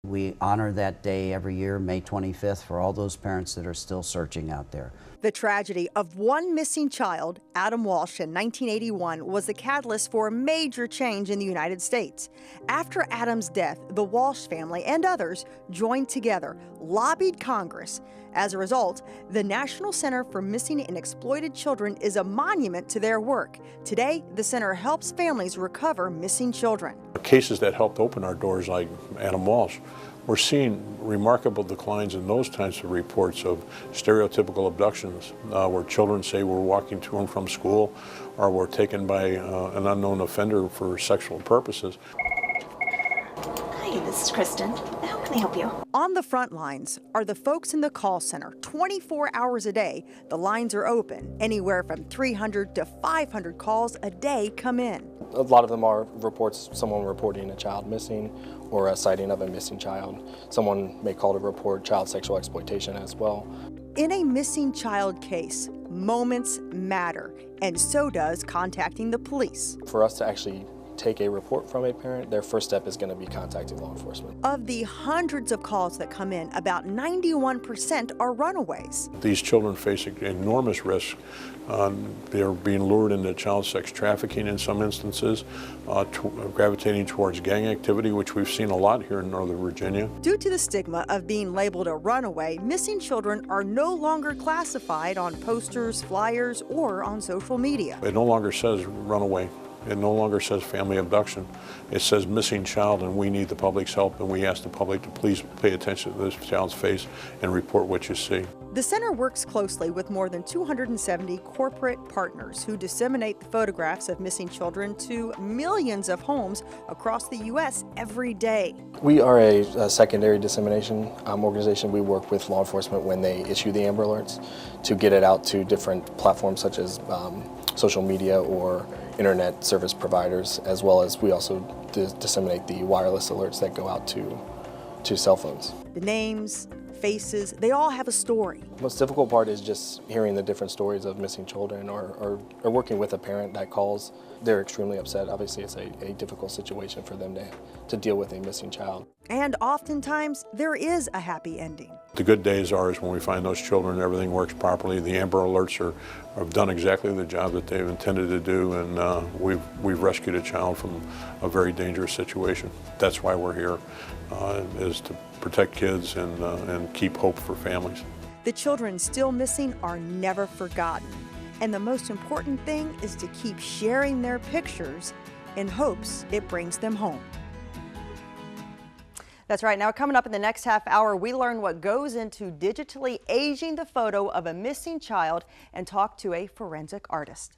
We honor that day every year, May 25th, for all those parents that are still searching out there. The tragedy of one missing child, Adam Walsh, in 1981 was the catalyst for a major change in the United States. After Adam's death, the Walsh family and others joined together, lobbied Congress. As a result, the National Center for Missing and Exploited Children is a monument to their work. Today, the center helps families recover missing children. Cases that helped open our doors, like Adam Walsh, we're seeing remarkable declines in those types of reports of stereotypical abductions, where children say we're walking to and from school or were taken by an unknown offender for sexual purposes. Hi, this is Kristen. How can I help you? On the front lines are the folks in the call center. 24 hours a day, the lines are open. Anywhere from 300 to 500 calls a day come in. A lot of them are reports, someone reporting a child missing or a sighting of a missing child. Someone may call to report child sexual exploitation as well. In a missing child case, moments matter, and so does contacting the police. For us to actually take a report from a parent, their first step is going to be contacting law enforcement. Of the hundreds of calls that come in, about 91% are runaways. These children face enormous risk. They're being lured into child sex trafficking in some instances, gravitating towards gang activity, which we've seen a lot here in Northern Virginia. Due to the stigma of being labeled a runaway, missing children are no longer classified on posters, flyers, or on social media. It no longer says runaway. It no longer says family abduction. It says missing child, and we need the public's help, and we ask the public to please pay attention to this child's face and report what you see. The center works closely with more than 270 corporate partners who disseminate the photographs of missing children to millions of homes across the U.S. every day. We are a secondary dissemination organization. We work with law enforcement when they issue the Amber Alerts to get it out to different platforms such as social media or internet service providers, as well as we also disseminate the wireless alerts that go out to cell phones. The names, faces, they all have a story. The most difficult part is just hearing the different stories of missing children or working with a parent that calls. They're extremely upset. Obviously, it's a difficult situation for them to deal with a missing child. And oftentimes, there is a happy ending. The good days are when we find those children and everything works properly. The Amber Alerts have done exactly the job that they've intended to do, and we've rescued a child from a very dangerous situation. That's why we're here, is to protect kids and keep hope for families. The children still missing are never forgotten. And the most important thing is to keep sharing their pictures in hopes it brings them home. That's right. Now, coming up in the next half hour, we learn what goes into digitally aging the photo of a missing child and talk to a forensic artist.